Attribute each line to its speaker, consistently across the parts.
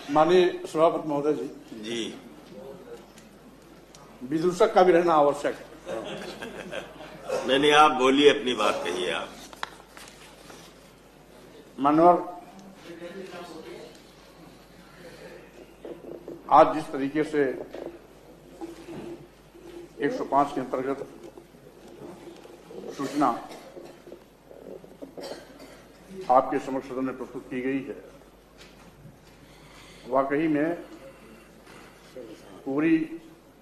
Speaker 1: माननीय सभापति महोदय जी, विदूषक का भी रहना आवश्यक है।
Speaker 2: नहीं, आप बोलिए, अपनी बात कहिए आप।
Speaker 1: मानवर, आज जिस तरीके से 105 के अंतर्गत सूचना आपके समक्ष सदन में प्रस्तुत की गई है, वाकई में पूरी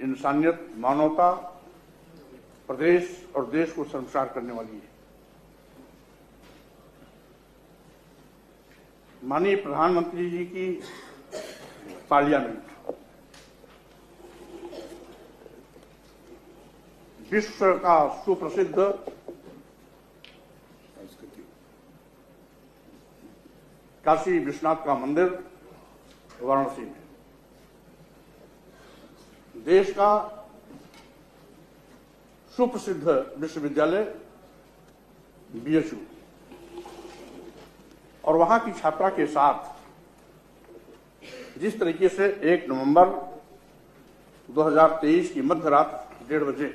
Speaker 1: इंसानियत, मानवता, प्रदेश और देश को शर्मसार करने वाली है। माननीय प्रधानमंत्री जी की पार्लियामेंट विश्व का सुप्रसिद्ध काशी विश्वनाथ का मंदिर वाराणसी में, देश का सुप्रसिद्ध विश्वविद्यालय बीएचयू और वहां की छात्रा के साथ जिस तरीके से 1 नवंबर 2023 की मध्य रात 1:30 बजे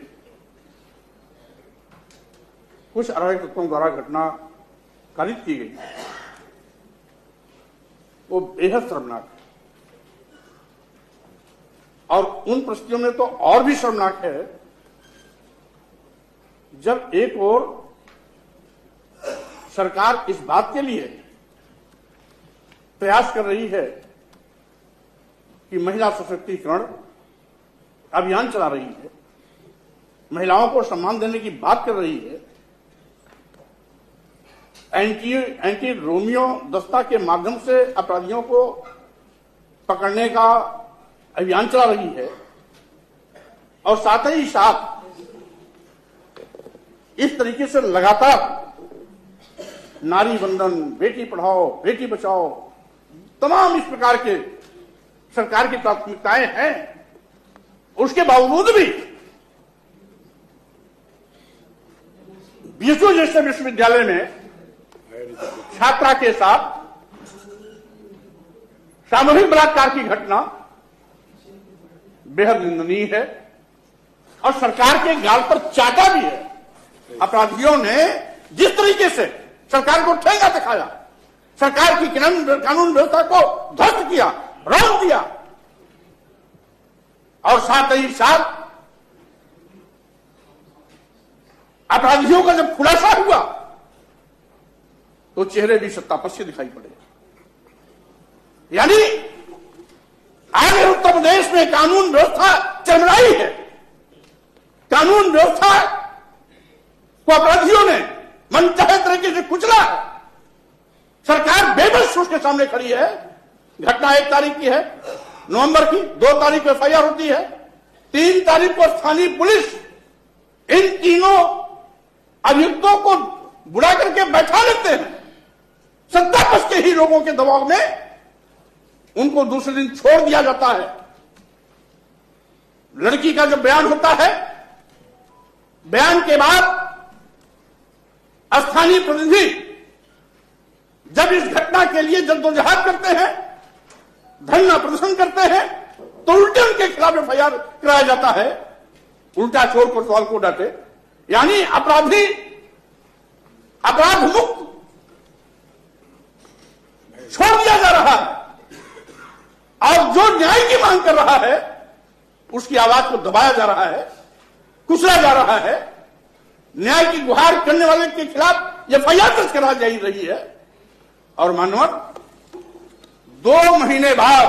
Speaker 1: कुछ अराजक तत्वों द्वारा घटना कारित की गई, वो बेहद शर्मनाक है। और उन परिस्थितियों में तो और भी शर्मनाक है जब एक ओर सरकार इस बात के लिए प्रयास कर रही है कि महिला सशक्तिकरण अभियान चला रही है, महिलाओं को सम्मान देने की बात कर रही है, एंटी रोमियो दस्ता के माध्यम से अपराधियों को पकड़ने का अभियान चला रही है, और साथ ही साथ इस तरीके से लगातार नारी वंदन, बेटी पढ़ाओ, बेटी बचाओ, तमाम इस प्रकार के सरकार की प्राथमिकताएं हैं, उसके बावजूद भी बीएचयू जैसे विश्वविद्यालय में छात्रा के साथ सामूहिक बलात्कार की घटना बेहद निंदनीय है और सरकार के गाल पर चाटा भी है। अपराधियों ने जिस तरीके से सरकार को ठेंगा दिखाया, सरकार की कानून व्यवस्था को ध्वस्त किया, रौंद दिया, और साथ ही साथ अपराधियों का जब खुलासा हुआ तो चेहरे भी सत्तापस्य दिखाई पड़े। यानी आगे उत्तर प्रदेश में कानून व्यवस्था चरमराई है, कानून व्यवस्था को अपराधियों ने मनचाहे तरीके से कुचला है। सरकार बेबस उसके सामने खड़ी है। घटना 1 तारीख की है, नवंबर की, 2 तारीख को एफआईआर होती है, 3 तारीख को स्थानीय पुलिस इन तीनों अभियुक्तों को बुला करके बैठा लेते हैं। सत्तापक्ष के ही लोगों के दबाव में उनको दूसरे दिन छोड़ दिया जाता है। लड़की का जब बयान होता है, बयान के बाद स्थानीय प्रतिनिधि जब इस घटना के लिए जद्दोजहद करते हैं, धरना प्रदर्शन करते हैं, तो उल्टे उनके खिलाफ एफआईआर कराया जाता है। उल्टा चोर को सवाल को डांटे, यानी अपराधी अपराध मुक्त छोड़ दिया जा रहा है, और जो न्याय की मांग कर रहा है उसकी आवाज को दबाया जा रहा है, कुचला जा रहा है। न्याय की गुहार करने वाले के खिलाफ एफआईआर दर्ज करा जा रही है। और मानवर, 2 महीने बाद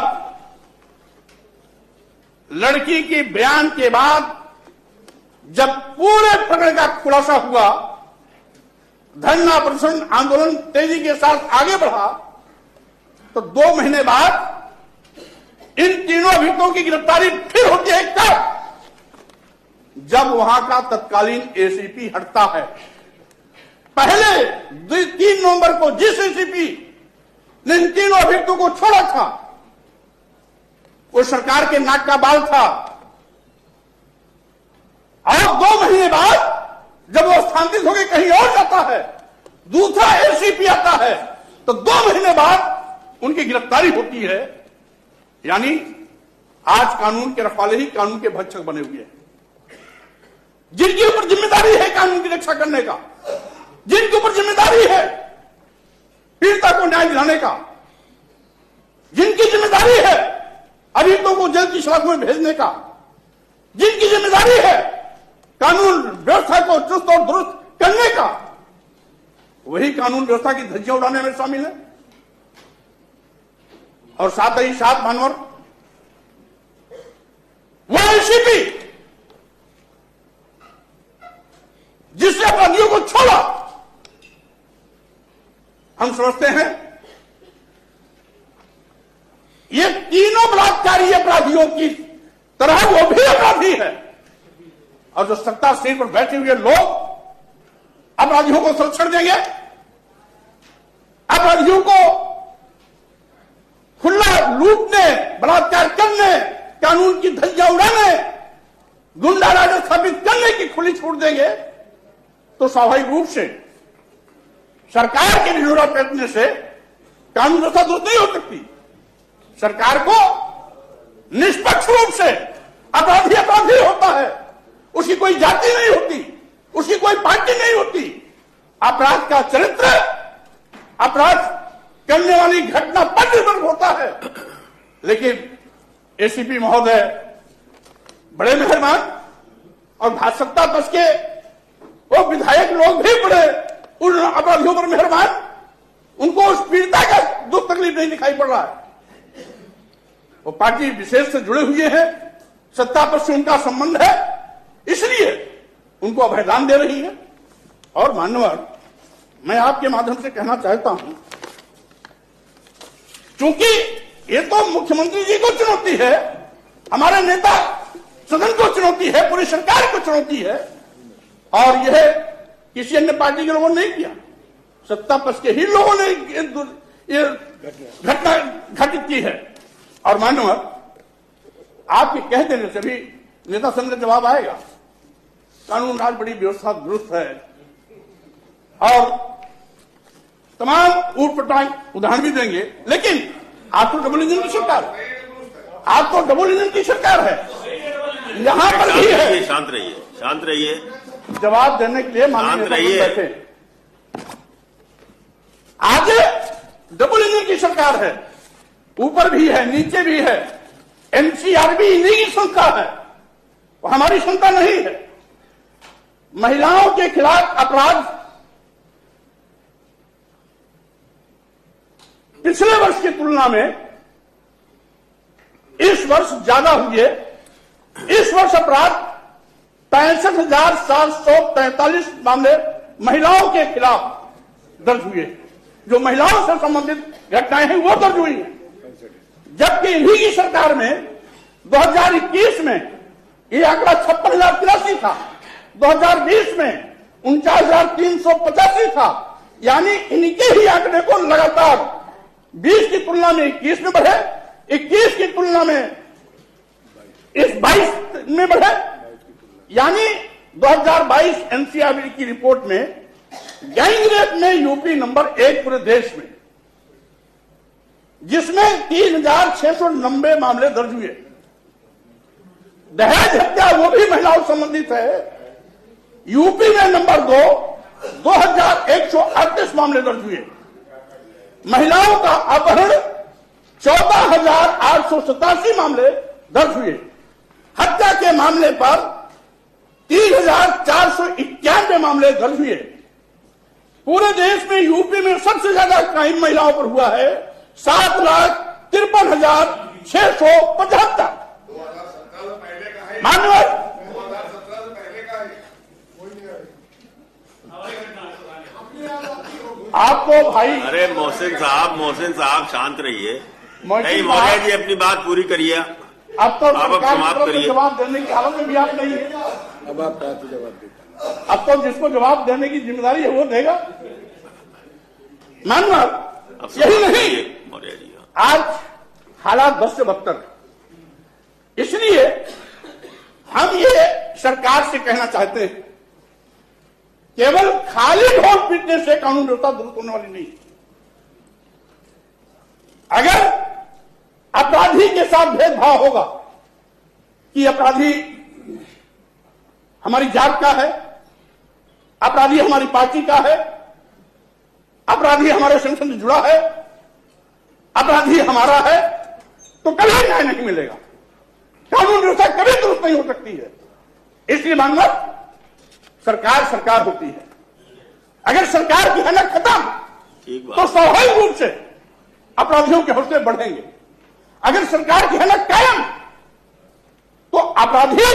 Speaker 1: लड़की के बयान के बाद जब पूरे प्रकरण का खुलासा हुआ, धरना प्रदर्शन आंदोलन तेजी के साथ आगे बढ़ा, तो 2 महीने बाद इन तीनों अभियुक्तों की गिरफ्तारी फिर होती है। कब? जब वहां का तत्कालीन एसीपी हटता है। पहले 3 नवंबर को जिस एसीपी ने इन तीनों अभियुक्तों को छोड़ा था, वो सरकार के नाक का बाल था, और 2 महीने बाद जब वो स्थानांतरित होकर कहीं और जाता है, दूसरा एसीपी आता है, तो 2 महीने बाद उनकी गिरफ्तारी होती है। यानी आज कानून के रखवाले ही कानून के भक्षक बने हुए हैं। जिनके ऊपर जिम्मेदारी है कानून की रक्षा करने का, जिनके ऊपर जिम्मेदारी है पीड़िता को न्याय दिलाने का, जिनकी जिम्मेदारी है अभियुक्तों को जेल की सलाख में भेजने का, जिनकी जिम्मेदारी है कानून व्यवस्था को चुस्त और दुरुस्त करने का, वही कानून व्यवस्था की धज्जियां उड़ाने में शामिल है। और साथ ही साथ मानवर वो एसीपी जिसने अपराधियों को छोड़ा, हम समझते हैं ये तीनों बलात्कारी अपराधियों की तरह वो भी अपराधी है। और जो सत्ता सीट पर बैठे हुए लोग अपराधियों को संरक्षण देंगे, अपराधियों को खुला लूटने, बलात्कार करने, कानून की धज्जियां उड़ाने, गुंडा राज स्थापित करने की खुली छूट देंगे, तो स्वाभाविक रूप से सरकार के निढौरा प्रयत्न से कानून व्यवस्था दुरुस्त नहीं हो सकती। सरकार को निष्पक्ष रूप से अपराधी अपराधी होता है, उसकी कोई जाति नहीं होती, उसकी कोई पार्टी नहीं होती। अपराध का चरित्र अपराध करने वाली घटना पर निर्भर होता है। लेकिन एसीपी महोदय बड़े मेहरबान और भाजपा पक्ष के वो विधायक लोग भी बड़े उन अपराधियों पर मेहरबान, उनको उस पीड़िता का दुख तकलीफ नहीं दिखाई पड़ रहा है। वो पार्टी विशेष से जुड़े हुए हैं, सत्ता पक्ष से उनका संबंध है, इसलिए उनको अभयदान दे रही है। और मान्यवर, मैं आपके माध्यम से कहना चाहता हूं, क्योंकि ये तो मुख्यमंत्री जी को चुनौती है, हमारे नेता सदन को चुनौती है, पूरी सरकार को चुनौती है, और यह किसी अन्य पार्टी के लोगों ने नहीं किया, सत्ता पक्ष के ही लोगों ने ये घटना घटित की है। और मान्यवर, आपके कह देने से भी नेता संघ का जवाब आएगा। कानून राज बड़ी व्यवस्था दुरुस्त है, और तमाम ऊट पटांग उदाहरण भी देंगे। लेकिन आप तो डबल इंजन की सरकार, आप तो डबल इंजन की सरकार है, यहां पर भी है।
Speaker 2: शांत रहिए, शांत रहिए,
Speaker 1: जवाब देने के लिए माननीय बैठे। आज डबल इंजन की सरकार है, ऊपर भी है नीचे भी है। एनसीआर भी इन्हीं की संस्था है, वो हमारी संस्था नहीं है। महिलाओं के खिलाफ अपराध पिछले वर्ष की तुलना में इस वर्ष ज्यादा हुए। इस वर्ष अपराध 65,743 मामले महिलाओं के खिलाफ दर्ज हुए, जो महिलाओं से संबंधित घटनाएं हैं वो दर्ज हुई हैं। जबकि इन्हीं की सरकार में 2021 में ये आंकड़ा 56,083 था, 2020 में 49,385 था। यानी इनके ही आंकड़े को लगातार 20 की तुलना में 21 में बढ़े, 21 की तुलना में इस 22 में बढ़े। यानी 2022 एनसीआर की रिपोर्ट में गैंग रेप में यूपी नंबर 1 पूरे देश में, जिसमें 3,690 मामले दर्ज हुए। दहेज हत्या वो भी महिलाओं संबंधित है, यूपी में नंबर 2, 2,138 मामले दर्ज हुए। महिलाओं का अपहरण 14,887 मामले दर्ज हुए। हत्या के मामले पर 3,491 मामले दर्ज हुए। पूरे देश में यूपी में सबसे ज्यादा क्राइम महिलाओं पर हुआ है, 7,53,675। मानवर आपको भाई,
Speaker 2: अरे मोहसिन साहब शांत रहिए। नहीं मौर्य जी अपनी बात पूरी करिए।
Speaker 1: अब तो
Speaker 2: समाप्त करिए।
Speaker 1: जवाब देने की हालत में भी आप नहीं है।
Speaker 3: अब आप क्या जवाब देते?
Speaker 1: अब तो जिसको जवाब देने की जिम्मेदारी है वो देगा। मानवर यही नहीं,
Speaker 2: मौर्य जी
Speaker 1: आज हालात 10 से 72। इसलिए हम ये सरकार से कहना चाहते हैं, केवल खाली ढोल पीटने से कानून व्यवस्था दुरुस्त होने वाली नहीं। अपराधी के साथ भेदभाव होगा कि अपराधी हमारी जात का है, अपराधी हमारी पार्टी का है, अपराधी हमारे संगठन से जुड़ा है, अपराधी हमारा है, तो कभी न्याय नहीं मिलेगा। कानून व्यवस्था कभी दुरुस्त नहीं हो सकती है। इसलिए मानव सरकार सरकार होती है। अगर सरकार की है ना खत्म, तो स्वाभाविक रूप से अपराधियों के हौसले बढ़ेंगे। अगर सरकार की है ना कायम, तो अपराधी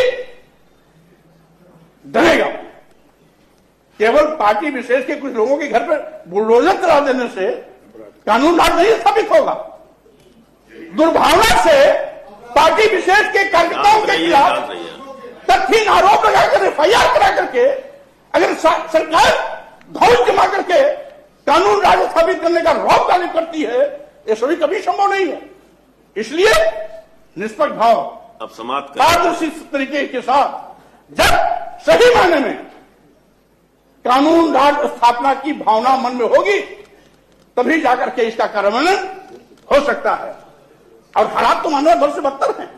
Speaker 1: डरेगा। केवल पार्टी विशेष के कुछ लोगों के घर पर बुलडोजर चला देने से कानून राज नहीं स्थापित होगा। दुर्भावना से पार्टी विशेष के कार्यकर्ताओं के खिलाफ तथ्यहीन आरोप लगाकर एफआईआर करा करके अगर सरकार धौल जमा करके कानून राज स्थापित करने का रौब कार्य करती है, ये सभी कभी संभव नहीं है। इसलिए निष्पक्ष भाव,
Speaker 2: अब समाप्त
Speaker 1: पारदर्शी तरीके के साथ जब सही मायने में कानून राज स्थापना की भावना मन में होगी, तभी जाकर के इसका कार्यान्वयन हो सकता है। और हालात तो मानव भर से बदतर हैं।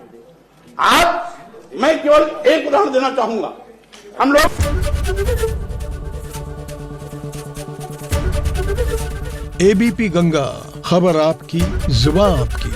Speaker 1: आज मैं केवल एक उदाहरण देना चाहूंगा। हम लोग
Speaker 4: एबीपी गंगा, खबर आपकी, जुबान आपकी।